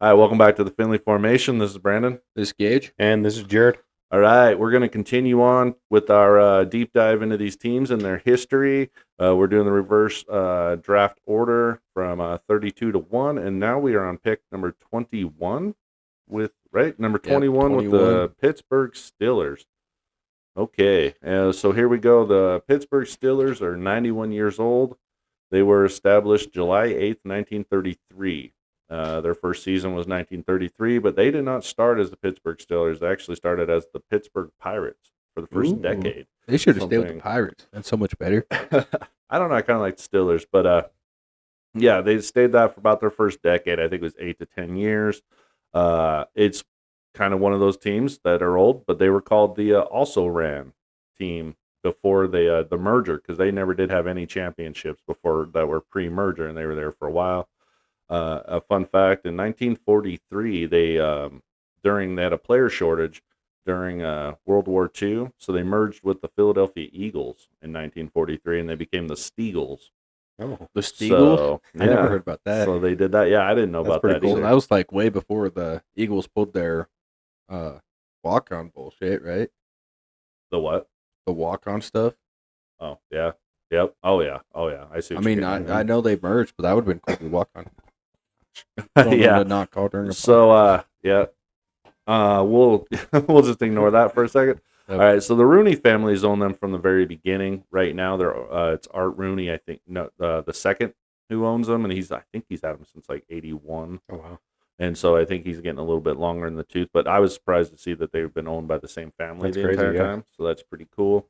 All right, welcome back to the Finley Formation. This is Brandon. This Gage. And this is Jared. All right, we're going to continue on with our deep dive into these teams and their history. We're doing the reverse draft order from 32 to 1, and now we are on pick number 21 number 21 with the Pittsburgh Steelers. Okay, so here we go. The Pittsburgh Steelers are 91 years old. They were established July 8th, 1933. Their first season was 1933, but they did not start as the Pittsburgh Steelers. They actually started as the Pittsburgh Pirates for the first decade. They should have stayed with the Pirates. That's so much better. I don't know. I kind of like the Steelers, but yeah, they stayed that for about their first decade. I think it was 8 to 10 years. It's kind of one of those teams that are old, but they were called the also ran team before the merger because they never did have any championships before that were pre-merger, and they were there for a while. A fun fact: in 1943, they had a player shortage during World War II, so they merged with the Philadelphia Eagles in 1943, and they became the Steagles. Oh, the Steagles! So, I never heard about that. So they did that. Yeah, I didn't know about that cool. either. That was like way before the Eagles pulled their walk-on bullshit, right? The what? The walk-on stuff. Oh yeah, yep. Oh yeah. I see. I know they merged, but that would have been cool to walk on. Yeah. Not call during so yeah. We'll just ignore that for a second. Okay. All right. So the Rooney family's owned them from the very beginning. Right now, they're it's Art Rooney, I think, the second who owns them, and I think he's had them since like '81. Oh wow. And so I think he's getting a little bit longer in the tooth. But I was surprised to see that they've been owned by the same family entire time. So that's pretty cool.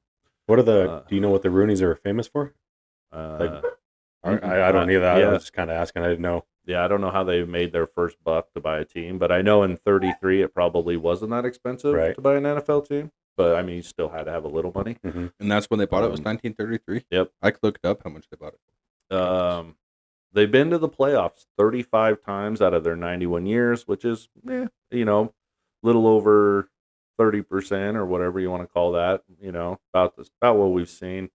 What are the? Do you know what the Rooneys are famous for? I don't either. I was just kind of asking. I didn't know. Yeah, I don't know how they made their first buck to buy a team, but I know in '33 it probably wasn't that expensive to buy an NFL team. But I mean, you still had to have a little money, and that's when they bought it. Was 1933. Yep, I looked up how much they bought it. They've been to the playoffs 35 times out of their 91 years, which is, little over 30% or whatever you want to call that. About what we've seen.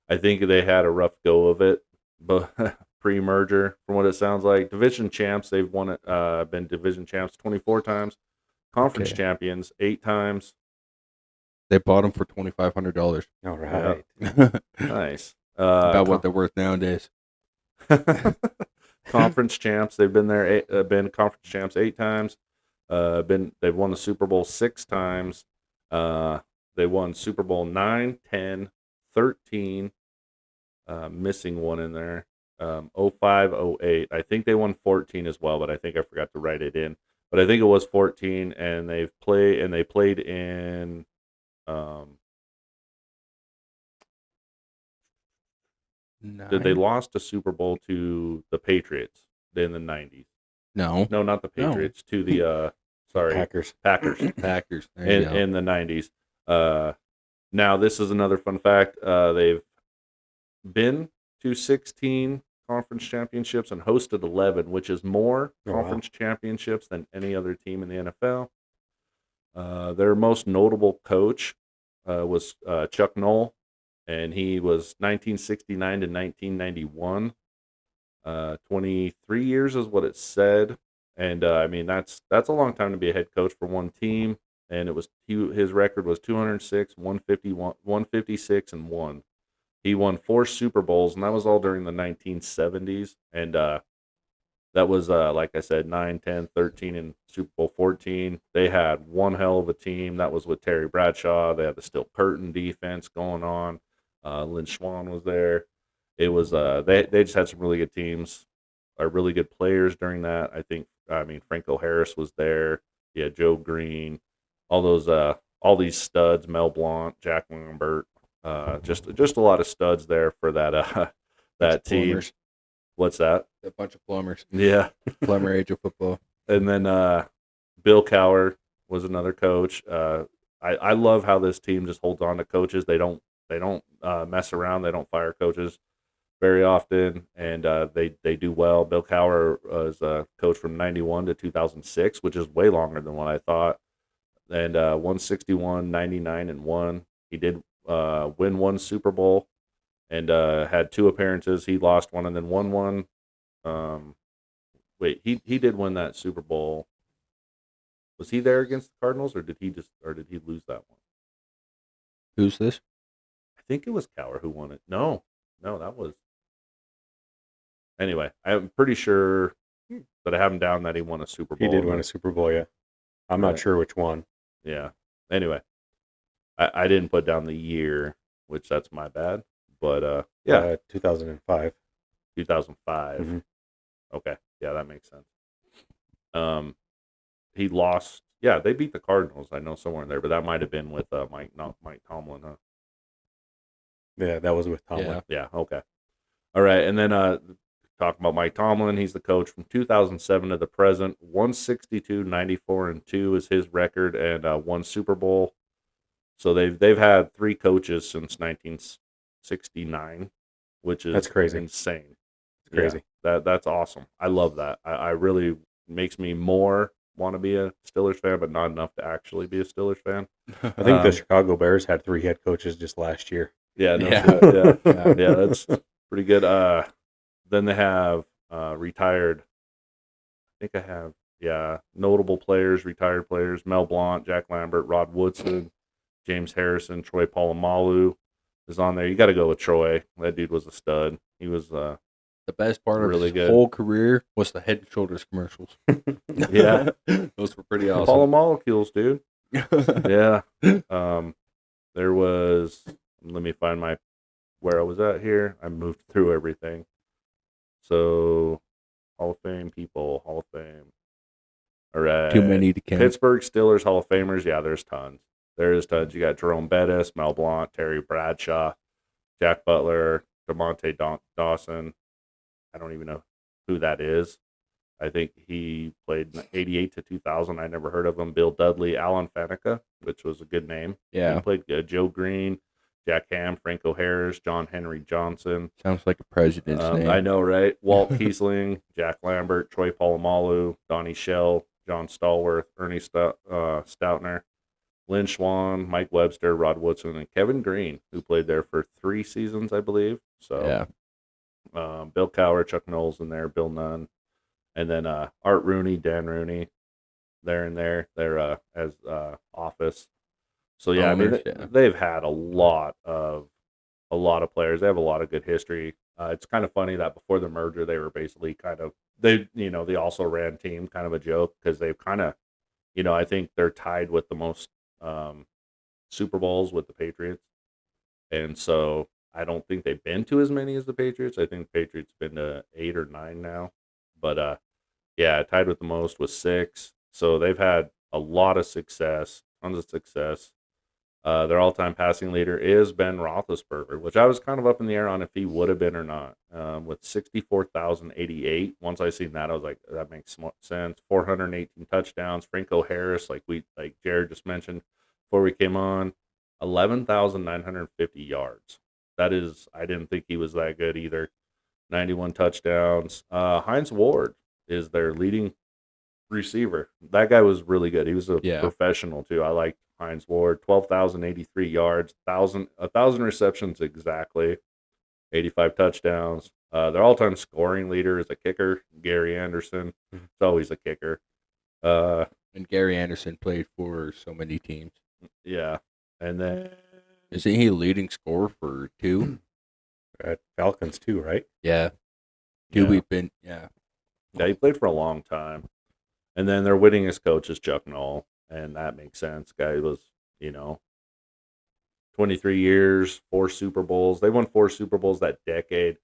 I think they had a rough go of it, but pre-merger, from what it sounds like. Division champs, they've won it. Been division champs 24 times. Conference champions 8 times. They bought them for $2,500. All right, nice. About what they're worth nowadays. Conference champs, they've been there. Been conference champs 8 times. They've won the Super Bowl 6 times. They won Super Bowl 9, 10, 13. Missing one in there. 05, 08. I think they won 14 as well, but I think I forgot to write it in. But I think it was 14, and they played in. Did they lost a Super Bowl to the Patriots in the 90s? No, not the Patriots. No. To the Packers. In the 90s. Now this is another fun fact. They've been to 16 conference championships and hosted 11, which is more conference championships than any other team in the NFL. Their most notable coach was Chuck Noll, and he was 1969 to 1991. 23 years is what it said, and I mean that's a long time to be a head coach for one team. And his record was 206, 151, 156, and 1. He won 4 Super Bowls, and that was all during the 1970s. And that was, like I said, 9, 10, 13, and Super Bowl 14. They had one hell of a team. That was with Terry Bradshaw. They had the Steel Curtain defense going on. Lynn Swann was there. It was they just had some really good teams, really good players during that. Franco Harris was there. Yeah, Joe Green, all all these studs, Mel Blount, Jack Lambert. Just a lot of studs there for that team. Plumbers. What's that? A bunch of plumbers. Yeah, plumber age of football. And then Bill Cowher was another coach. I love how this team just holds on to coaches. They don't mess around. They don't fire coaches very often, and they do well. Bill Cowher was a coach from 91 to 2006, which is way longer than what I thought. And 161, 99, and 1. He did win 1 Super Bowl and had 2 appearances. He lost 1 and then won 1. wait, he did win that Super Bowl. Was he there against the Cardinals, or did he lose that one? Who's this? I think it was Cowher who won it. No, that was. Anyway, I'm pretty sure that I have him down that he won a Super Bowl. He did win a Super Bowl, yeah. I'm not sure which one. Yeah. Anyway, I didn't put down the year, which that's my bad. But yeah, 2005. 2005. Mm-hmm. Okay, yeah, that makes sense. He lost. Yeah, they beat the Cardinals. I know somewhere in there, but that might have been with Mike Tomlin, huh? Yeah, that was with Tomlin. Yeah. Okay. All right, and then talking about Mike Tomlin, he's the coach from 2007 to the present. 162, 94, and 2 is his record, and one Super Bowl. So they've had 3 coaches since 1969, which is That's crazy. insane. It's crazy. Yeah, that's awesome. I love that. I really makes me more want to be a Steelers fan, but not enough to actually be a Steelers fan. I think the Chicago Bears had 3 head coaches just last year. Yeah, Yeah. yeah, that's pretty good. Then they have retired. I think I have notable players, retired players: Mel Blount, Jack Lambert, Rod Woodson, James Harrison, Troy Polamalu is on there. You got to go with Troy. That dude was a stud. He was the best part really of his good. whole career was the Head and Shoulders commercials. Yeah, those were pretty awesome. Polymolecules, dude. Yeah. There was. Let me find where I was at here. I moved through everything. So, Hall of Fame people, Hall of Fame. All right. Too many to count. Pittsburgh Steelers Hall of Famers. Yeah, there's tons. There's tons. You got Jerome Bettis, Mel Blount, Terry Bradshaw, Jack Butler, DeMonte Dawson. I don't even know who that is. I think he played 88 to 2000. I never heard of him. Bill Dudley, Alan Faneca, which was a good name. Yeah. He played Joe Green, Jack Ham, Franco Harris, John Henry Johnson. Sounds like a president's name. I know, right? Walt Kiesling, Jack Lambert, Troy Polamalu, Donnie Shell, John Stallworth, Ernie Stoutner, Lynn Schwann, Mike Webster, Rod Woodson, and Kevin Green, who played there for 3 seasons, I believe. So, yeah. Bill Cowher, Chuck Knowles in there, Bill Nunn, and then Art Rooney, Dan Rooney, they're in there. They're as office. So yeah, Owners, they've had a lot of players. They have a lot of good history. It's kind of funny that before the merger, they were basically they also ran team, kind of a joke, because they've kind of, I think they're tied with the most Super Bowls with the Patriots, and so I don't think they've been to as many as the Patriots. I think the Patriots been to 8 or 9 now, but yeah, tied with the most with 6. So they've had a lot of success, tons of success. Their all-time passing leader is Ben Roethlisberger, which I was kind of up in the air on if he would have been or not. With 64,088. Once I seen that, I was like, that makes sense. 418 touchdowns. Franco Harris, like Jared just mentioned before we came on, 11,950 yards. That is, I didn't think he was that good either. 91 touchdowns. Hines Ward is their leading receiver. That guy was really good. He was a professional too. I liked Hines Ward. 12,083 yards, 1,000 receptions exactly, 85 touchdowns. Their all-time scoring leader is a kicker, Gary Anderson. It's always a kicker. And Gary Anderson played for so many teams. Yeah, and then isn't he leading scorer for 2? At Falcons too, right? Yeah. 2 we've been. Yeah, he played for a long time. And then their winningest coach is Chuck Noll, and that makes sense. Guy was, 23 years, 4 Super Bowls. They won 4 Super Bowls that decade.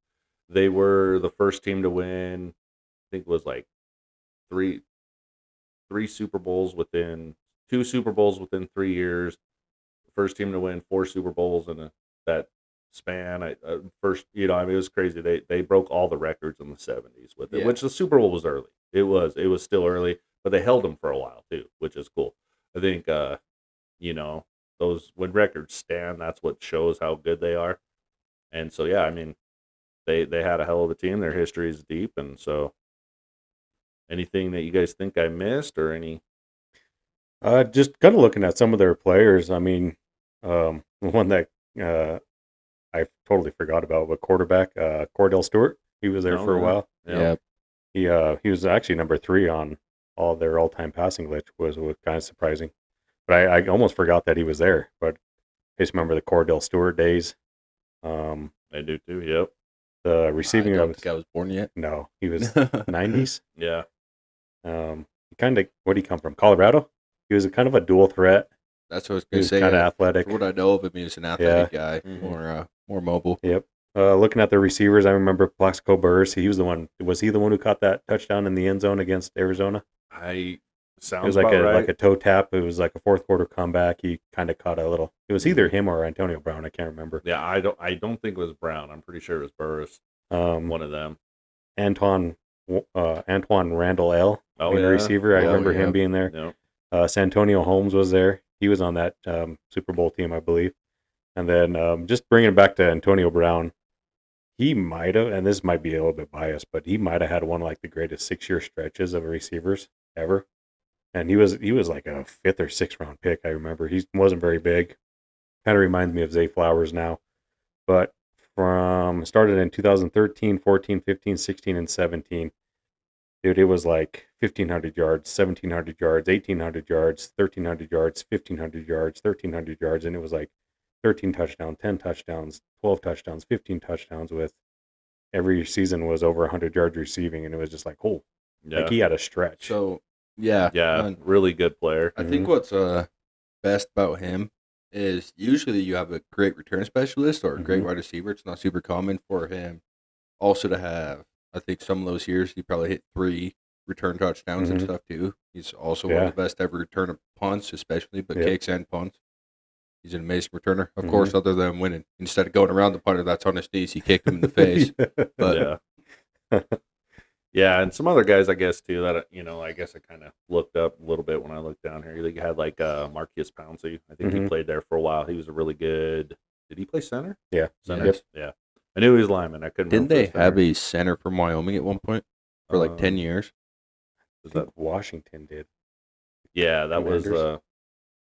They were the first team to win, I think it was like 3 Super Bowls within 2 Super Bowls within 3 years. First team to win 4 Super Bowls in that span. It was crazy. They broke all the records in the 70s with it, which the Super Bowl was early. It was still early, but they held them for a while too, which is cool. I think those, when records stand, that's what shows how good they are. And so yeah, I mean, they had a hell of a team. Their history is deep, and so anything that you guys think I missed or any? Just kind of looking at some of their players. I mean, one that I totally forgot about, but quarterback Cordell Stewart. He was there for a while. Yeah. He was actually number 3 on all their all-time passing list, was kind of surprising. But I almost forgot that he was there. But I just remember the Cordell Stewart days. I do too. Yep. The receiving, I don't think I was born yet. no, he was 90s. Yeah. He kind of, where did he come from? Colorado. He was a kind of a dual threat. That's what I was He going to was say. kind of athletic. For what I know of him, he was an athletic guy, Mhm. more mobile. Yep. Looking at the receivers, I remember Plaxico Burress. He was the one. Was he the one who caught that touchdown in the end zone against Arizona? Sounds It was like about right. like a toe tap. It was like a fourth quarter comeback. He kind of caught a little. It was either him or Antonio Brown. I can't remember. Yeah, I don't think it was Brown. I'm pretty sure it was Burris. One of them. Antoine Randall L. Oh, being the yeah. receiver. I Oh, remember yeah. him being there. Yep. Santonio Holmes was there. He was on that Super Bowl team, I believe. And then just bringing it back to Antonio Brown, he might have, and this might be a little bit biased, but he might have had one of like the greatest 6-year stretches of receivers ever. And he was like a 5th or 6th round pick. I remember he wasn't very big. Kind of reminds me of Zay Flowers now, but started in 2013, 14, 15, 16, and 17. Dude, it was like 1,500 yards, 1,700 yards, 1,800 yards, 1,300 yards, 1,500 yards, 1,300 yards, and it was like 13 touchdowns, 10 touchdowns, 12 touchdowns, 15 touchdowns with every season was over 100 yards receiving, and it was just like, oh, Yeah. like he had a stretch. So, yeah. Really good player. I think what's best about him is usually you have a great return specialist or a great wide receiver. It's not super common for him also to have, I think some of those years he probably hit 3 return touchdowns and stuff too. He's also one of the best ever return of punts, especially, but kicks and punts. He's an amazing returner. Of course, other than winning. Instead of going around the punter that's on his knees, he kicked him in the face. But yeah, and some other guys, I guess, too, that, I guess I kind of looked up a little bit when I looked down here. You had, like, Marquise Pouncey. I think he played there for a while. He was a really good – did he play center? Yeah. Center? Yep. Yeah. I knew he was lineman. I couldn't didn't remember. they have a center from Wyoming at one point for like 10 years? I think Washington did. Yeah, that was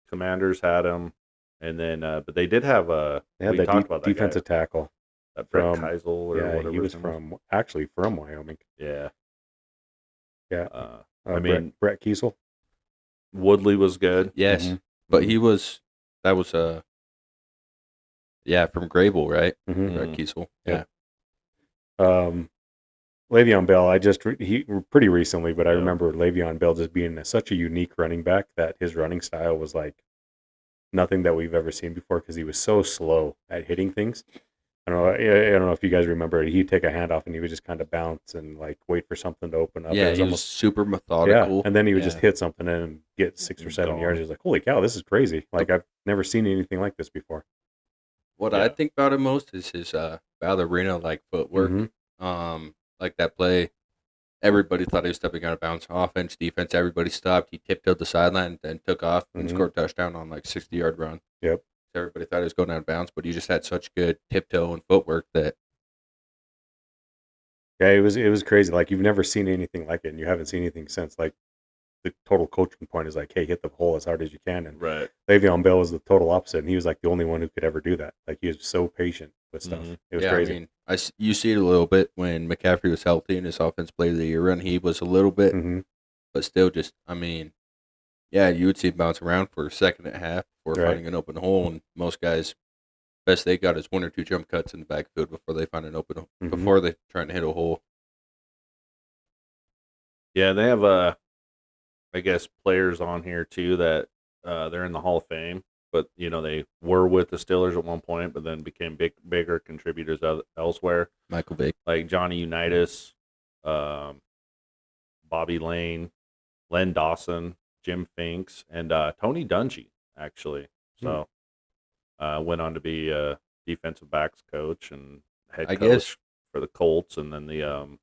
Commanders had him. And then, but they did have they had that defensive tackle. That Brett Keisel or whatever. He was from Wyoming. Yeah. Yeah. I mean, Brett Keisel. Woodley was good. Yes. But that was from Grable, right? Brett Keisel. Yeah. Le'Veon Bell, he pretty recently, but I remember Le'Veon Bell just being such a unique running back that his running style was like nothing that we've ever seen before because he was so slow at hitting things. I don't know if you guys remember it. He'd take a handoff and he would just kind of bounce and like wait for something to open up. Yeah, he was super methodical. Yeah, and then he would just hit something and get 6 or 7 yards. He was like, holy cow, this is crazy. Like, I've never seen anything like this before. What I think about him most is his ballerina like footwork. Like that play, everybody thought he was stepping out of bounds. Offense, defense, everybody stopped. He tiptoed the sideline, then took off and scored a touchdown on like 60-yard run. Yep. Everybody thought he was going out of bounds, but he just had such good tiptoe and footwork that. Yeah, it was crazy. Like, you've never seen anything like it, and you haven't seen anything since. Like, the total coaching point is like, hey, hit the hole as hard as you can. And Le'Veon Bell was the total opposite, and he was like the only one who could ever do that. Like, he was so patient with stuff. It was crazy. I mean, you see it a little bit when McCaffrey was healthy in his offense play of the year run. He was a little bit, but still just, I mean, yeah, you would see him bounce around for a second and a half before finding an open hole, and most guys, best they got is 1 or 2 jump cuts in the backfield before they find an open hole, before they trying to hit a hole. Yeah, they have I guess players on here too that they're in the Hall of Fame, but they were with the Steelers at one point, but then became bigger contributors elsewhere. Michael Vick, like Johnny Unitas, Bobby Lane, Len Dawson, Jim Finks, and Tony Dungy actually. So went on to be a defensive backs coach and head coach for the Colts, and then the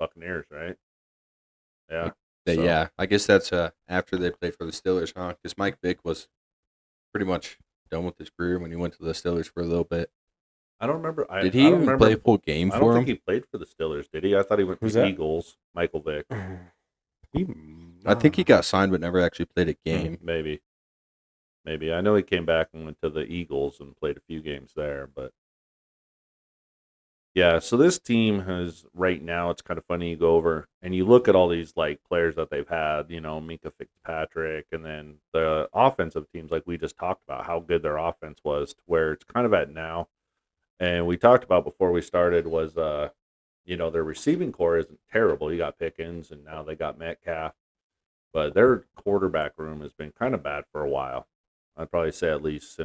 Buccaneers, right? Yeah. Yeah, I guess that's after they played for the Steelers, huh? Because Mike Vick was pretty much done with his career when he went to the Steelers for a little bit. I don't remember. Did he even play a full game for him? I don't think he played for the Steelers, did he? I thought he went to the Eagles. Michael Vick. I think he got signed but never actually played a game. Maybe. I know he came back and went to the Eagles and played a few games there, but Yeah, so this team has right now. It's kind of funny. You go over and you look at all these like players that they've had. Minka Fitzpatrick, and then the offensive teams, like we just talked about, how good their offense was, to where it's kind of at now. And we talked about before we started was, their receiving core isn't terrible. You got Pickens, and now they got Metcalf, but their quarterback room has been kind of bad for a while. I'd probably say at least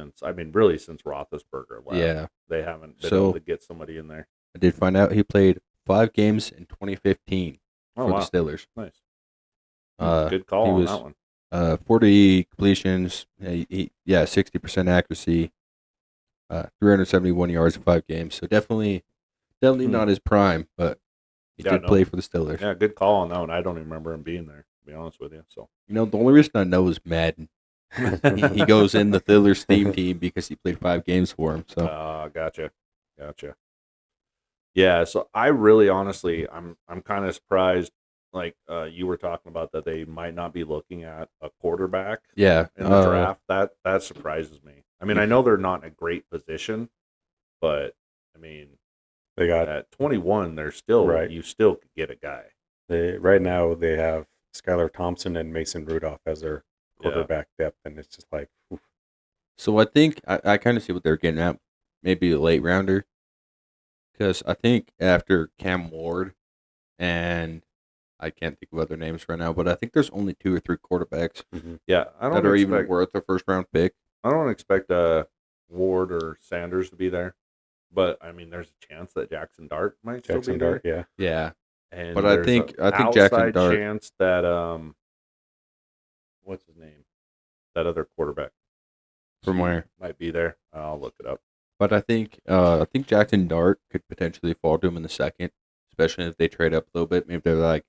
really since Roethlisberger left. Yeah. They haven't been So- able to get somebody in there. I did find out he played 5 games in 2015 Oh, for wow. the Steelers. Nice. Uh, Good call he on was- that one. 40 completions, 60% accuracy, 371 yards in 5 games. So definitely not his prime, but he Yeah, did no. play for the Steelers. Yeah, good call on that one. I don't even remember him being there, to be honest with you. So The only reason I know is Madden. He goes in the Steelers theme team because he played 5 games for him. So gotcha. Yeah, so I really honestly I'm kind of surprised, like you were talking about, that they might not be looking at a quarterback yeah, in the draft. That surprises me. I mean, I know they're not in a great position, but I mean, They got at 21, they're still Right. you still could get a guy. right now they have Skylar Thompson and Mason Rudolph as their Yeah. quarterback depth, and it's just like, oof. So I think I kind of see what they're getting at. Maybe a late rounder. Because I think after Cam Ward and I can't think of other names right now, but I think there's only 2 or 3 quarterbacks Yeah, I that don't are expect even worth a first round pick. I don't expect Ward or Sanders to be there, but I mean, there's a chance that Jackson Dart might still Jackson be there. Dart, yeah. Yeah. And But I there's think- a I think Jackson outside Dart- chance that what's his name? That other quarterback From where? might be there. I'll look it up. But I think Jackson Dart could potentially fall to him in the second, especially if they trade up a little bit. Maybe they're like,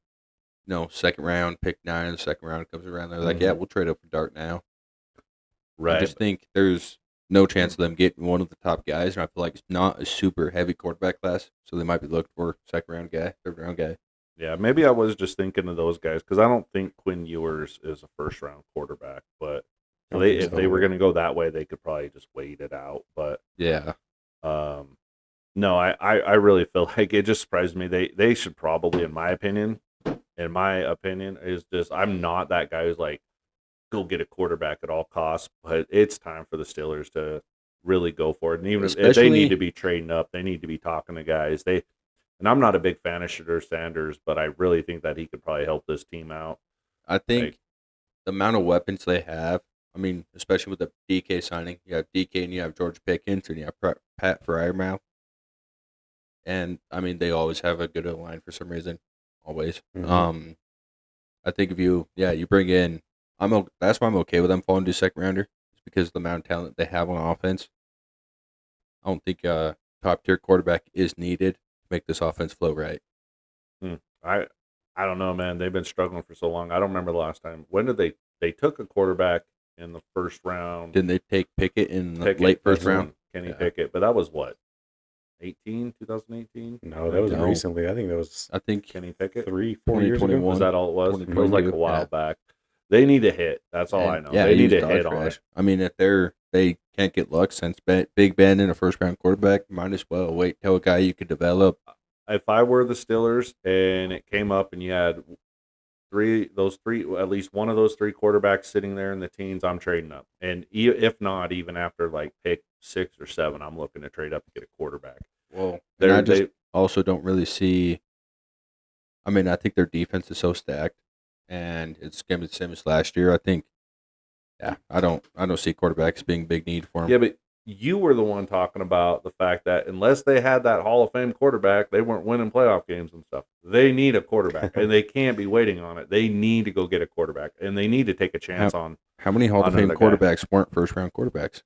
second round, pick 9 in the second round comes around. They're like, Mhm. yeah, we'll trade up for Dart now. Right. I just think there's no chance of them getting one of the top guys, and I feel like it's not a super heavy quarterback class, so they might be looking for second round guy, third round guy. Yeah, maybe I was just thinking of those guys because I don't think Quinn Ewers is a first round quarterback. But Don't they, think if so. they were going to go that way, they could probably just wait it out. But Yeah. no, I really feel like it just surprised me. They should probably, in my opinion, is just I'm not that guy who's like, go get a quarterback at all costs. But it's time for the Steelers to really go for it. And even if they Especially- need to be trading up, they need to be talking to guys. And I'm not a big fan of Shedeur Sanders, but I really think that he could probably help this team out. I think Like- the amount of weapons they have, I mean, especially with the DK signing, you have DK and you have George Pickens and you have Pat Fryermouth. And, I mean, they always have a good line for some reason. Always. Mhm. I think if you bring in, that's why I'm okay with them falling to second rounder. It's because of the amount of talent they have on offense. I don't think a top tier quarterback is needed to make this offense flow right. I don't know, man. They've been struggling for so long. I don't remember the last time. When did they took a quarterback in the first round? Didn't they take Pickett in the Pickett, late first that's the round? one, Kenny Yeah. Pickett, but that was what? 2018? No, that was No. recently. I think that was I think Kenny Pickett. 3-4 years ago. 2021. Was that all it was? It was like a 2022, while yeah. back. They need to hit. That's all I and, know. Yeah, they he need was to dog hit on trash. it. I mean, if they can't get luck since Big Ben in a first round quarterback, might as well wait till a guy you could develop. If I were the Steelers and it came up and you had at least one of those 3 quarterbacks sitting there in the teens, I'm trading up. And if not, even after like pick 6 or 7, I'm looking to trade up to get a quarterback. Well, They're- I just they- also don't really see. I mean, I think their defense is so stacked, and it's going to be the same as last year. I think. Yeah, I don't see quarterbacks being a big need for them. Yeah, but you were the one talking about the fact that unless they had that Hall of Fame quarterback, they weren't winning playoff games and stuff. They need a quarterback, and they can't be waiting on it. They need to go get a quarterback, and they need to take a chance on How many Hall of Fame another guy. quarterbacks weren't first round quarterbacks?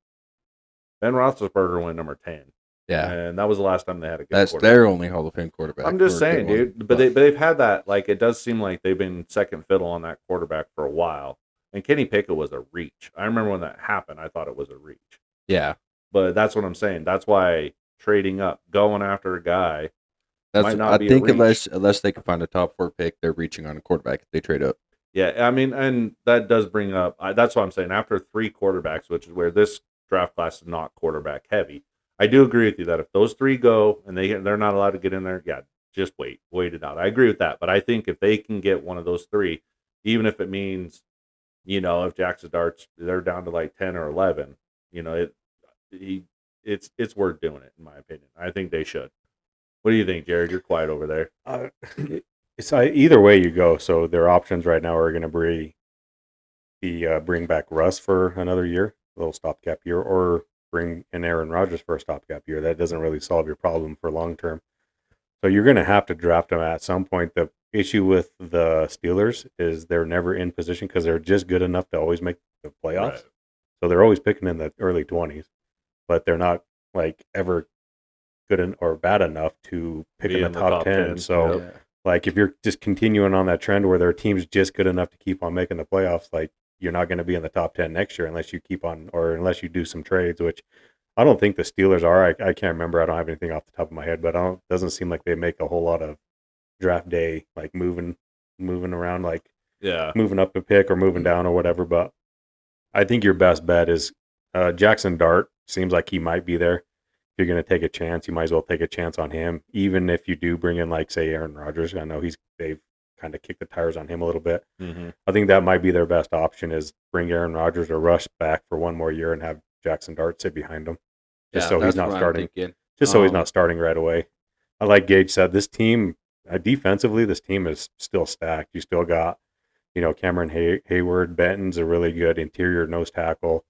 Ben Roethlisberger went number 10, Yeah, and that was the last time they had a good that's quarterback. their only Hall of Fame quarterback. I'm just or a good saying, one. dude. But they've had that. Like, it does seem like they've been second fiddle on that quarterback for a while. And Kenny Pickett was a reach. I remember when that happened, I thought it was a reach. yeah, But that's what I'm saying. That's why trading up, going after a guy. that's. Might not I be a think reach. unless they can find a top 4 pick, they're reaching on a quarterback if they trade up. Yeah, I mean, and that does bring up. That's what I'm saying. After 3 quarterbacks, which is where this draft class is not quarterback heavy, I do agree with you that if those three go and they're not allowed to get in there, yeah, just wait it out. I agree with that, but I think if they can get one of those three, even if it means, if Jackson Darts they're down to like 10 or 11, he it's worth doing it in my opinion. I think they should. What do you think, Jared? You're quiet over there. It's either way you go. So their options right now are going to bring back Russ for another year, a little stopgap year, or bring in Aaron Rodgers for a stopgap year. That doesn't really solve your problem for long term. So you're going to have to draft them at some point. The issue with the Steelers is they're never in position because they're just good enough to always make the playoffs. Right. So they're always picking in the early 20s, but they're not like ever good or bad enough to pick in the top 10. So like if you're just continuing on that trend where their team's just good enough to keep on making the playoffs, like you're not going to be in the top 10 next year unless you keep on, or unless you do some trades, which I don't think the Steelers are. I can't remember. I don't have anything off the top of my head, but it doesn't seem like they make a whole lot of draft day, like moving around, like moving up a pick or moving down or whatever. But I think your best bet is Jackson Dart. Seems like he might be there. If you're going to take a chance, you might as well take a chance on him, even if you do bring in, like, say, Aaron Rodgers. I know they've kind of kicked the tires on him a little bit. Mm-hmm. I think that might be their best option is bring Aaron Rodgers or Rush back for one more year and have Jackson Dart sit behind him. Just so he's not starting. So he's not starting right away. Like Gage said, this team, defensively, this team is still stacked. You still got, Cameron Hayward, Benton's a really good interior nose tackle.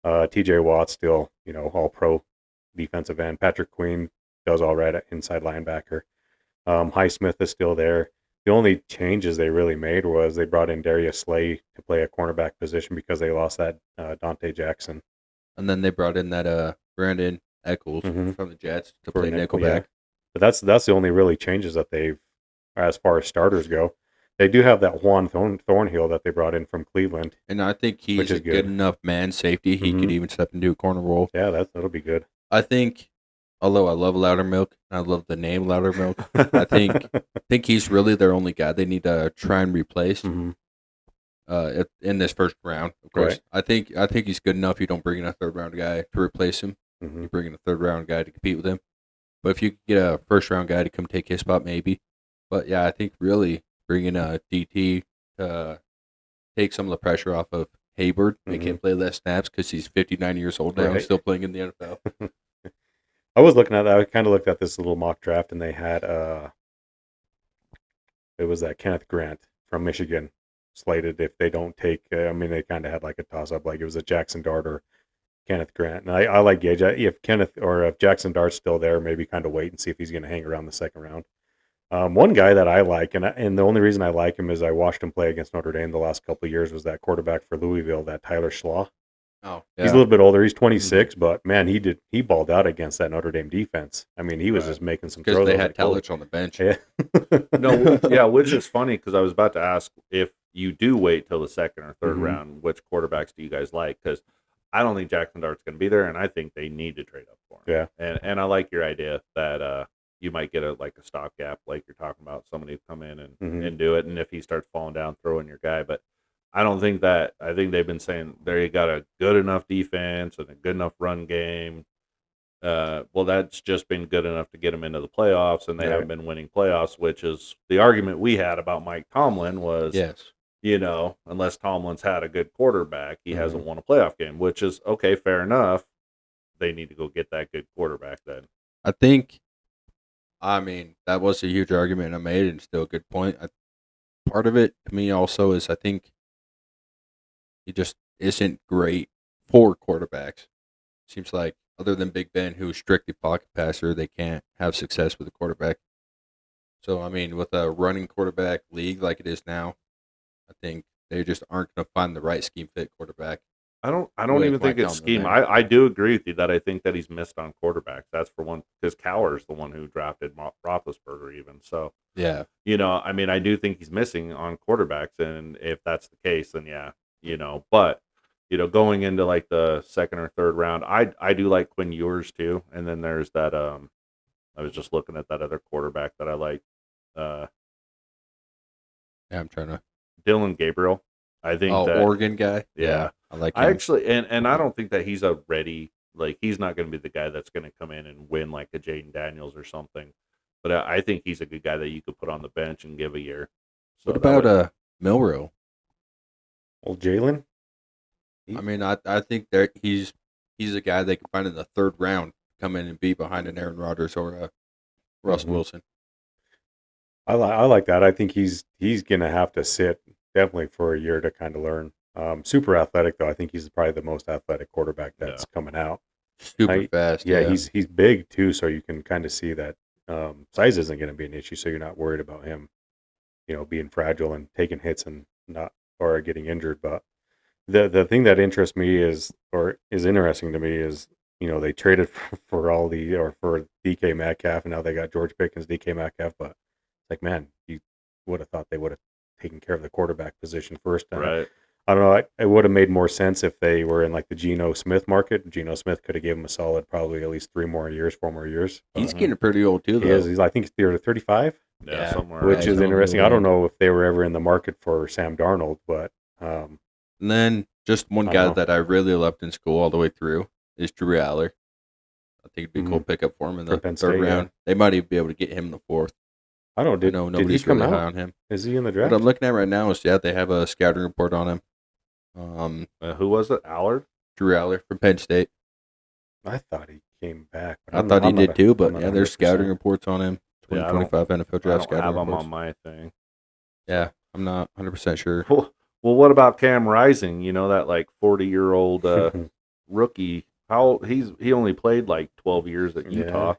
TJ Watt's still, all pro defensive end. Patrick Queen does all right at inside linebacker. Highsmith is still there. The only changes they really made was they brought in Darius Slay to play a cornerback position because they lost that Dante Jackson. And then they brought in that Brandon Eccles from the Jets to play nickelback. Yeah. But that's the only really changes that they've, as far as starters go. They do have that Juan Thornhill that they brought in from Cleveland. And I think he's a good enough man safety. He could even step into a corner role. Yeah, that'll be good. I think, although I love Loudermilk, and I love the name Loudermilk, I think he's really their only guy they need to try and replace in this first round. Of course, right. I think he's good enough. You don't bring in a third round guy to replace him. You bring in a third round guy to compete with him. But if you could get a first round guy to come take his spot, maybe. But yeah, I think really bringing a DT to take some of the pressure off of Hayward, make him play less snaps because he's 59 years old now and still playing in the NFL. I was looking at that. I kind of looked at this little mock draft, and they had it was that Kenneth Grant from Michigan slated if they don't take. They kind of had like a toss up, like it was a Jackson Dart or Kenneth Grant. And I like Gage. If Jackson Dart's still there, maybe kind of wait and see if he's going to hang around the second round. One guy that I like, and the only reason I like him is I watched him play against Notre Dame the last couple of years, was that quarterback for Louisville, that Tyler Schlaw. Oh, yeah. He's a little bit older. He's 26, but man, he balled out against that Notre Dame defense. He was just making some throws. Because they had Telich on the bench. Yeah. Which is funny because I was about to ask if you do wait till the second or third round, which quarterbacks do you guys like? Because I don't think Jackson Dart's going to be there, and I think they need to trade up for him. Yeah. And I like your idea that you might get a stopgap, like you're talking about, somebody to come in and do it, and if he starts falling down, throw in your guy. But I don't think that. I think they've been saying they got a good enough defense and a good enough run game. Well, that's just been good enough to get them into the playoffs, and they haven't been winning playoffs, which is the argument we had about Mike Tomlin was, unless Tomlin's had a good quarterback, he hasn't won a playoff game, which is, okay, fair enough. They need to go get that good quarterback then. I think, that was a huge argument I made and still a good point. Part of it to me also is I think he just isn't great for quarterbacks. Seems like other than Big Ben, who's strictly pocket passer, they can't have success with a quarterback. So, with a running quarterback league like it is now, I think they just aren't going to find the right scheme fit quarterback. I don't even think it's scheme. I do agree with you that I think that he's missed on quarterbacks. That's for one, because Cowher's the one who drafted Roethlisberger even. So, yeah. I do think he's missing on quarterbacks. And if that's the case, then but, going into like the second or third round, I do like Quinn Ewers too. And then there's that, I was just looking at that other quarterback that I like. I'm trying to. Dylan Gabriel. I think that Oregon guy. Yeah. I like him. I actually, and I don't think that he's a ready like he's not going to be the guy that's going to come in and win like a Jaden Daniels or something. But I think he's a good guy that you could put on the bench and give a year. So What about Milrow? Old Jalen? I mean, I think that he's a guy they can find in the third round, come in and be behind an Aaron Rodgers or a Russell Wilson. I like that. I think he's gonna have to sit definitely for a year to kind of learn. Super athletic though. I think he's probably the most athletic quarterback that's coming out. Super fast. Yeah, he's big too, so you can kind of see that size isn't going to be an issue. So you're not worried about him, being fragile and taking hits and not or getting injured. But the thing that interests me is interesting to me is they traded for DK Metcalf, and now they got George Pickens, DK Metcalf. But it's like, man, you would have thought they would have taken care of the quarterback position first. Right. I don't know. It would have made more sense if they were in like the Geno Smith market. Geno Smith could have given him a solid, probably at least 4 more years. He's getting pretty old too, though. He is. He's, I think he's 35. Yeah, somewhere. Which is interesting. I don't know if they were ever in the market for Sam Darnold, but and then just one guy that I really loved in school all the way through is Drew Aller. I think it'd be a cool pickup for him in the third round. They might even be able to get him in the fourth. I don't know. Nobody's really high on him. Is he in the draft? What I'm looking at right now is they have a scouting report on him. Who was it? Allard? Drew Aller from Penn State. I thought he came back. I thought he did too, but yeah, there's scouting reports on him. 2025 NFL draft scouting reports. I don't have him on my thing. Yeah, I'm not 100% sure. Well, what about Cam Rising? That like 40-year-old rookie. He only played like 12 years at Utah.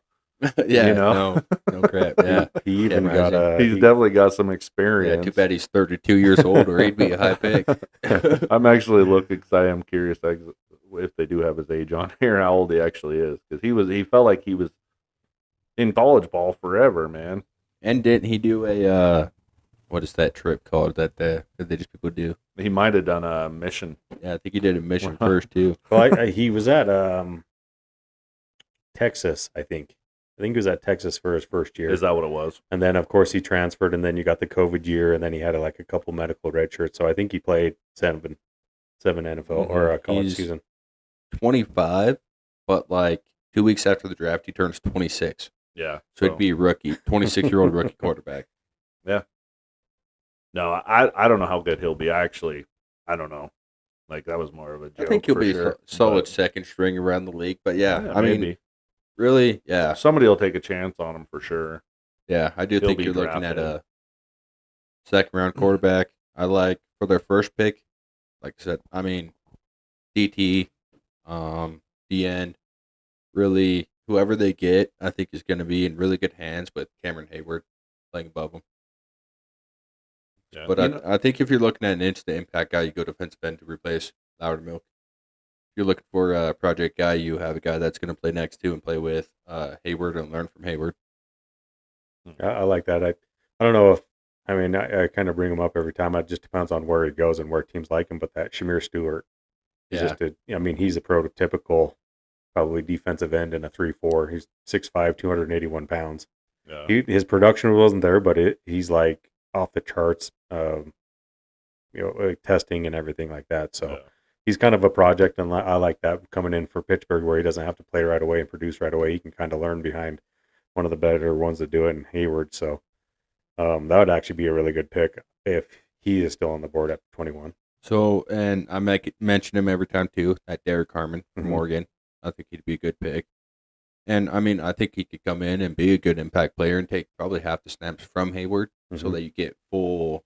Yeah, no crap. Yeah, he even got he's definitely got some experience. Yeah, too bad he's 32 years old, or he'd be a high pick. I'm actually looking because I am curious if they do have his age on here, how old he actually is, because he felt like he was in college ball forever, man. And didn't he do a what is that trip called that they just people do? He might have done a mission. Yeah, I think he did a mission first too. Well, he was at Texas, I think. I think he was at Texas for his first year. Is that what it was? And then, of course, he transferred, and then you got the COVID year, and then he had a couple medical red shirts. So I think he played seven NFL or a college season. 25, but like 2 weeks after the draft, he turns 26. Yeah. So he'd be a rookie, 26-year-old rookie quarterback. Yeah. No, I don't know how good he'll be. I don't know. Like, that was more of a joke. I think he'll be a solid second string around the league. But yeah I mean, really, yeah. Somebody will take a chance on him for sure. Yeah, I do think you're looking at a second-round quarterback. I like for their first pick, like I said, I mean, DT, the end, really, whoever they get, I think is going to be in really good hands with Cameron Hayward playing above him. Yeah. But I think if you're looking at an instant impact guy, you go defensive end to replace Loudermilk. If you're looking for a project guy, you have a guy that's going to play next to and play with Hayward and learn from Hayward. I like that. I don't know if, I kind of bring him up every time. It just depends on where he goes and where teams like him. But that Shamir Stewart, he's he's a prototypical, probably defensive end in a 3-4. He's 6'5", 281 pounds. Yeah. His production wasn't there, but he's like off the charts, testing and everything like that. So he's kind of a project, and I like that coming in for Pittsburgh, where he doesn't have to play right away and produce right away. He can kind of learn behind one of the better ones that do it in Hayward. So that would actually be a really good pick if he is still on the board at 21. So, and I mention him every time too, that Derek Harmon from Oregon. I think he'd be a good pick. And I think he could come in and be a good impact player and take probably half the snaps from Hayward, so that you get full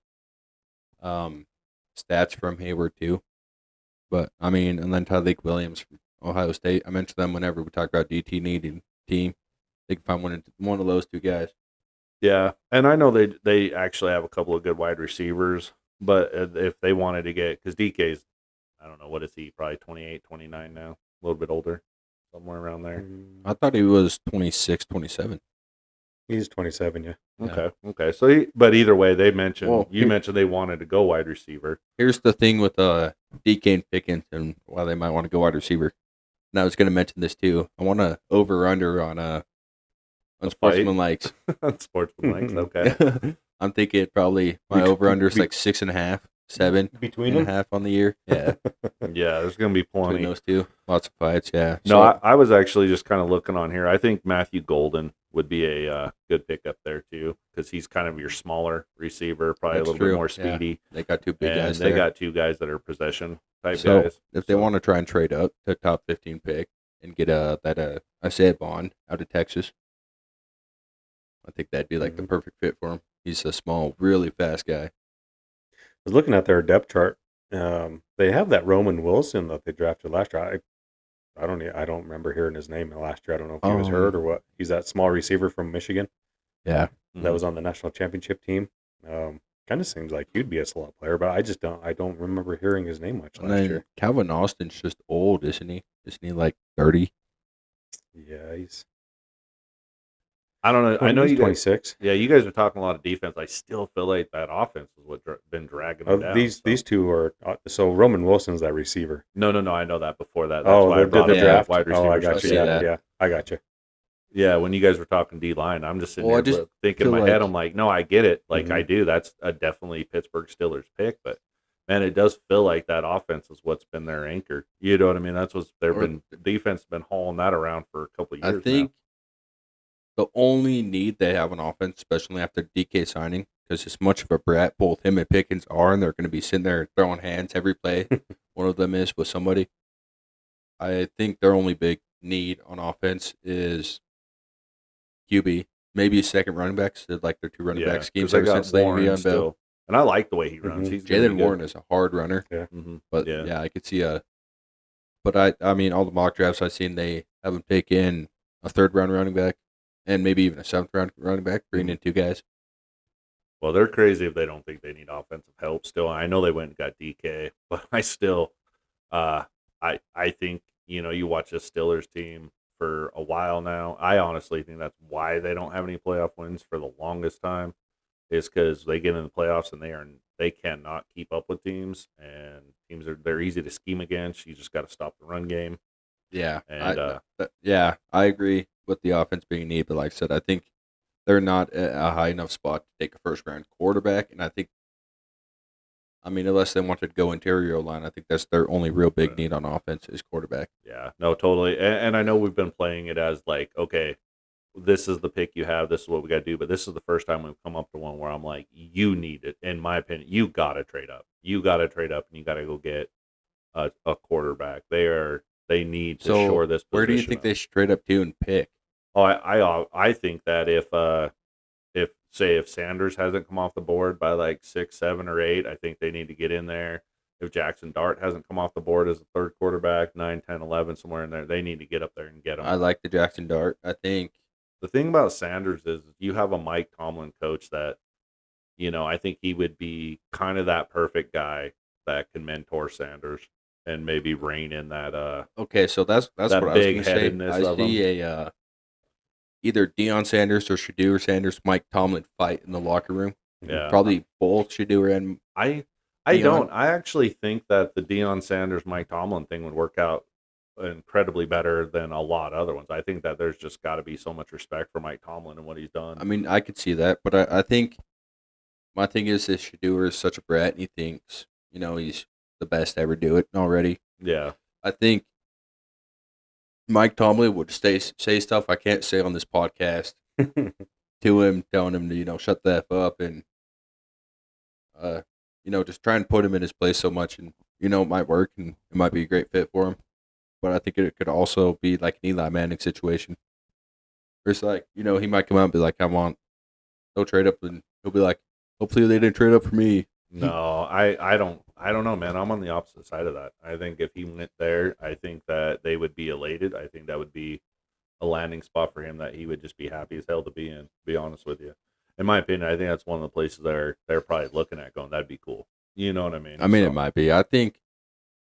stats from Hayward too. But and then Tyleik Williams from Ohio State. I mentioned them whenever we talk about DT needing team. They can find one of those two guys. Yeah, and I know they actually have a couple of good wide receivers, but if they wanted to get, because DK's, I don't know, what is he, probably 28, 29 now, a little bit older, somewhere around there. I thought he was 26, 27. He's 27, yeah. Okay. So, but either way, they mentioned mentioned they wanted to go wide receiver. Here's the thing with DK and Pickens and why they might want to go wide receiver. And I was going to mention this too. I want to over/under on Sportsman Likes. Sportsman Likes, okay. I'm thinking probably my over/under is like 6.5. 7 between and a them. half on the year. Yeah, Yeah, there's going to be between plenty. those two, lots of fights. Yeah. No, I was actually just kind of looking on here. I think Matthew Golden would be a good pick up there too, because he's kind of your smaller receiver, probably That's a little bit true. more Yeah. speedy, They got two big and guys they there. got two guys that are possession type So guys. if they want to try and trade up to top 15 pick and get Isaiah Bond out of Texas, I think that'd be like the perfect fit for him. He's a small, really fast guy. I was looking at their depth chart. They have that Roman Wilson that they drafted last year. I don't remember hearing his name last year. I don't know if he was hurt or what. He's that small receiver from Michigan. Yeah, that was on the national championship team. Kind of seems like he'd be a slot player, but I don't remember hearing his name much last year. Calvin Austin's just old, isn't he? Isn't he like 30? Yeah, he's. I don't know. I know he's you guys. 26. Yeah, you guys are talking a lot of defense. I still feel like that offense is what's been dragging them down. These two are so Roman Wilson's that receiver. No. I know that before that. That's why I did brought the up draft? wide receiver. I got you. Yeah, I got you. Yeah, when you guys were talking D line, I'm just sitting here thinking in my head. I'm like, no, I get it. Like I do. That's a definitely Pittsburgh Steelers pick, but man, it does feel like that offense is what's been their anchor. You know what I mean? That's what's defense has been hauling that around for a couple of years. I think the only need they have on offense, especially after DK signing, because as much of a brat both him and Pickens are, and they're going to be sitting there throwing hands every play. One of them is with somebody. I think their only big need on offense is QB, maybe a second running back. So like their two running back schemes ever since Le'Veon Bell. And I like the way he runs. He's Jalen Warren is a hard runner. Yeah, but yeah, I could see a. But I mean, all the mock drafts I've seen, they have him take in a third round running back, and maybe even a seventh round running back, bringing in two guys. Well, they're crazy if they don't think they need offensive help. Still, I know they went and got DK, but I still, I think you watch this Steelers team for a while now. I honestly think that's why they don't have any playoff wins for the longest time, is because they get in the playoffs and they cannot keep up with teams, and they're easy to scheme against. You just got to stop the run game. Yeah, and I agree with the offense being needed, but like I said, I think they're not at a high enough spot to take a first round quarterback, and I think, unless they wanted to go interior line, I think that's their only real big need on offense is quarterback. Yeah, no, totally. And I know we've been playing it as like, okay, this is the pick you have. This is what we got to do. But this is the first time we've come up to one where I'm like, you need it. In my opinion, you got to trade up. You got to trade up, and you got to go get a quarterback. They need to shore this position. Where do you think they should trade up to and pick? Oh, I think that if Sanders hasn't come off the board by like 6, 7, or 8, I think they need to get in there. If Jackson Dart hasn't come off the board as a third quarterback, 9, 10, 11, somewhere in there, they need to get up there and get him. I like the Jackson Dart. I think the thing about Sanders is you have a Mike Tomlin coach that, I think he would be kind of that perfect guy that can mentor Sanders and maybe rein in that. Okay, so that's what I was going to say. I see either Deion Sanders or Shedeur Sanders, Mike Tomlin fight in the locker room. Yeah, probably both Shedeur and I don't. I actually think that the Deion Sanders Mike Tomlin thing would work out incredibly better than a lot of other ones. I think that there's just got to be so much respect for Mike Tomlin and what he's done. I could see that, but I think my thing is that Shedeur is such a brat, and he thinks he's the best to ever do it already. Yeah, I think Mike Tomlin would say stuff I can't say on this podcast to him, telling him to shut the F up and just try and put him in his place so much, and it might work and it might be a great fit for him. But I think it could also be like an Eli Manning situation. Where it's like, he might come out and be like, "Come on, go trade up," and he'll be like, "Hopefully they didn't trade up for me." No, I don't know, man. I'm on the opposite side of that. I think if he went there, I think that they would be elated. I think that would be a landing spot for him that he would just be happy as hell to be in, to be honest with you. In my opinion, I think that's one of the places they're probably looking at going, that'd be cool. You know what I mean? It might be. I think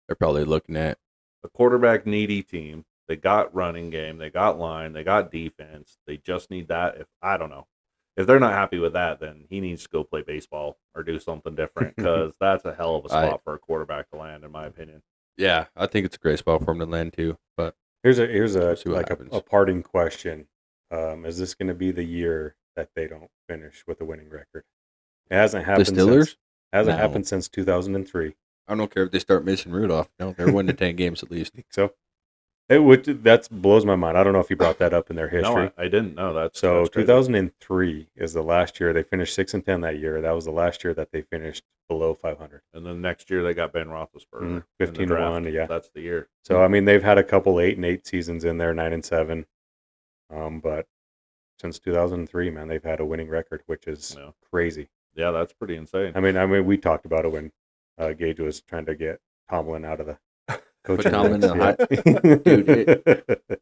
they're probably looking at a quarterback needy team. They got running game, they got line, they got defense. They just need that. I don't know. If they're not happy with that, then he needs to go play baseball or do something different, because that's a hell of a spot for a quarterback to land, in my opinion. Yeah, I think it's a great spot for him to land too. But here's a parting question: is this going to be the year that they don't finish with a winning record? It hasn't happened. The Steelers? Hasn't No. happened since 2003. I don't care if they start missing Rudolph. No, they're winning 10 games at least. So that blows my mind. I don't know if you brought that up in their history. No, I didn't know that. So that's crazy. 2003 is the last year they finished 6-10 that year. That was the last year that they finished below 500. And then next year they got Ben Roethlisberger. 15-1, yeah. That's the year. So I mean, they've had a couple 8-8 seasons in there, 9-7. But since 2003, man, they've had a winning record, which is crazy. Yeah, that's pretty insane. I mean, we talked about it when Gage was trying to get Tomlin out of the coaching. Tomlin ranks, in the Dude,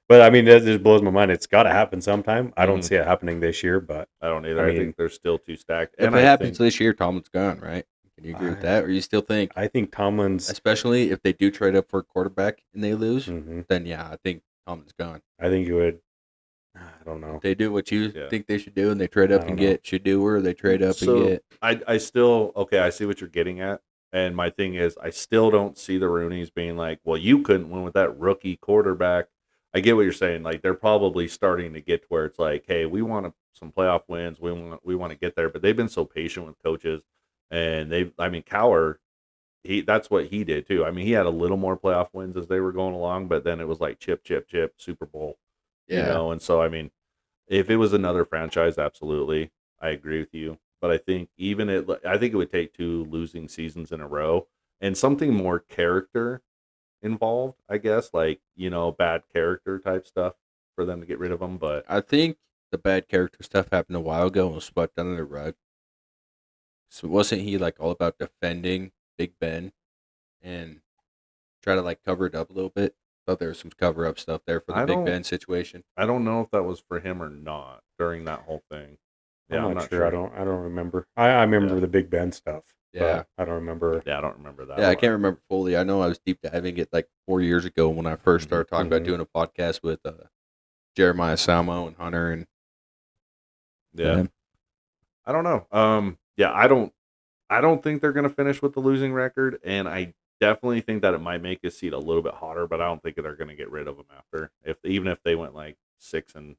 but I mean, it just blows my mind. It's got to happen sometime. I don't see it happening this year, but I don't either. I think they're still too stacked. If And it happens this year, Tomlin's gone, right? Can you agree with that? Or you still think, I think Tomlin's, especially if they do trade up for a quarterback and they lose, Mhm. then yeah, I think Tomlin's gone. I think you would. I don't know. If they do what you think they should do, and they trade up I and don't know. get Shador, or they trade up and get. I still I see what you're getting at. And my thing is, I still don't see the Rooneys being like, well, you couldn't win with that rookie quarterback. I get what you're saying. Like, they're probably starting to get to where it's like, hey, we want some playoff wins. We want to get there. But they've been so patient with coaches. And Cowher, that's what he did too. I mean, he had a little more playoff wins as they were going along, but then it was like chip, Super Bowl. Yeah. And so, I mean, if it was another franchise, absolutely. I agree with you. But I think I think it would take 2 losing seasons in a row and something more character involved, I guess, like, bad character type stuff for them to get rid of them. But I think the bad character stuff happened a while ago and was swept under the rug. So wasn't he like all about defending Big Ben and try to like cover it up a little bit? Thought there was some cover up stuff there for the Big Ben situation. I don't know if that was for him or not during that whole thing. Yeah, I'm not sure. I don't remember. I remember the Big Ben stuff. Yeah, I don't remember. Yeah, I don't remember that. Yeah, I can't remember fully. I know I was deep diving it like 4 years ago when I first started talking about doing a podcast with Jeremiah Salmo and Hunter and I don't know. Yeah, I don't think they're gonna finish with the losing record, and I definitely think that it might make his seat a little bit hotter, but I don't think they're gonna get rid of him after. Even if they went like 6-11,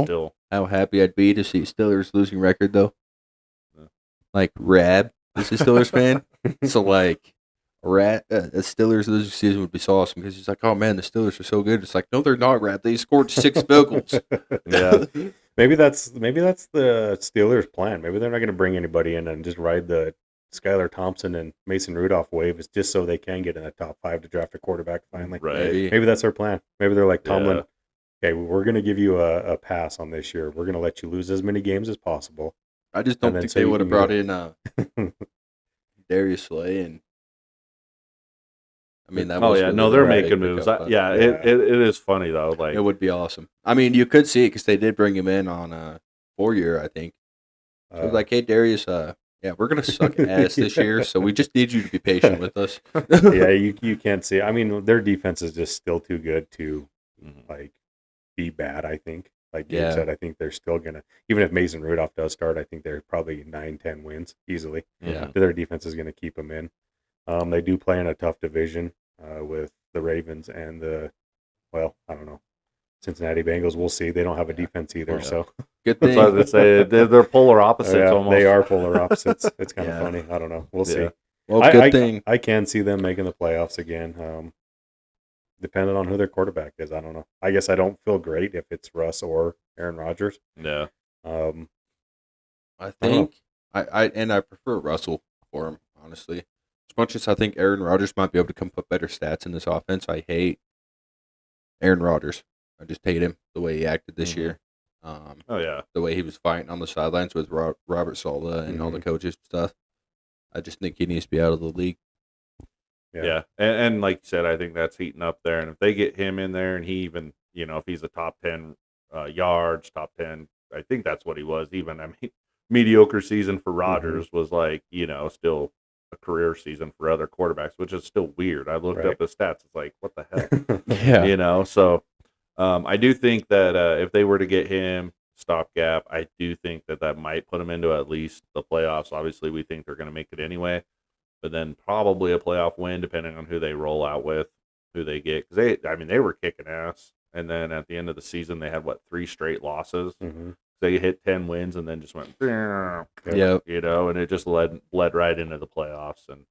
still how happy I'd be to see Steelers losing record though. Like Rab is a Steelers fan, so like a Steelers losing season would be so awesome because he's like, oh man, the Steelers are so good. It's like, no, they're not, Rab. They scored 6 field goals. Yeah. Maybe that's the Steelers' plan. Maybe they're not going to bring anybody in and just ride the Skylar Thompson and Mason Rudolph wave. It's just so they can get in the top 5 to draft a quarterback finally. Right. Maybe that's their plan. Maybe they're like, Tomlin, okay, we're going to give you a pass on this year. We're going to let you lose as many games as possible. I just don't think they would have brought in Darius Slay and. I mean, that. Oh yeah, no, they're making moves. It is funny though. Like, it would be awesome. I mean, you could see it because they did bring him in on a 4-year, I think. So it was like, hey Darius, we're gonna suck ass this year, so we just need you to be patient with us. Yeah, you can't see. I mean, their defense is just still too good to like be bad. I think, like you said, I think they're still gonna. Even if Mason Rudolph does start, I think they're probably 9-10 wins easily. Yeah, their defense is gonna keep them in. They do play in a tough division with the Ravens and I don't know, Cincinnati Bengals. We'll see. They don't have a defense either, so good thing. That's what I was gonna say. They're polar opposites almost. They are polar opposites. It's kind of funny. I don't know. We'll see. Well, good thing. I can see them making the playoffs again. Depending on who their quarterback is, I don't know. I guess I don't feel great if it's Russ or Aaron Rodgers. Yeah. I think I prefer Russell for him, honestly. As much as I think Aaron Rodgers might be able to come put better stats in this offense, I hate Aaron Rodgers. I just hate him the way he acted this year. The way he was fighting on the sidelines with Robert Saleh and all the coaches and stuff. I just think he needs to be out of the league. Yeah. And like you said, I think that's heating up there. And if they get him in there and he even, if he's a top 10 yards, top 10, I think that's what he was. Even, I mean, mediocre season for Rodgers was like, still a career season for other quarterbacks, which is still weird. I looked up the stats. It's like, what the heck? So I do think that if they were to get him stopgap, I do think that might put them into at least the playoffs. Obviously, we think they're going to make it anyway, but then probably a playoff win depending on who they roll out with, who they get. Because they were kicking ass. And then at the end of the season, they had 3 straight losses They hit 10 wins and then just went, Yep. and it just led right into the playoffs. And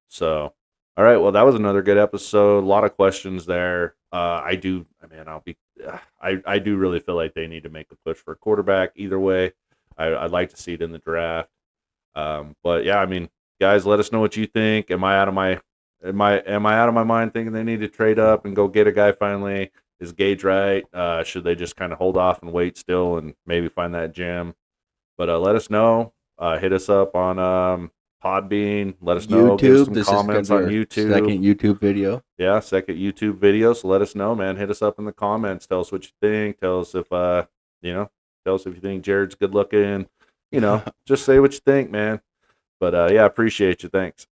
so, all right, well, that was another good episode. A lot of questions there. I do really feel like they need to make a push for a quarterback. Either way, I'd like to see it in the draft. But yeah, I mean, guys, let us know what you think. Am I out of my mind thinking they need to trade up and go get a guy finally? Is Gage right? Should they just kind of hold off and wait still and maybe find that gem? But let us know. Hit us up on Podbean. Let us know. Give us some comments on YouTube. Second YouTube video. Yeah, second YouTube video. So let us know, man. Hit us up in the comments. Tell us what you think. Tell us if tell us if you think Jared's good looking. Just say what you think, man. But yeah, appreciate you. Thanks.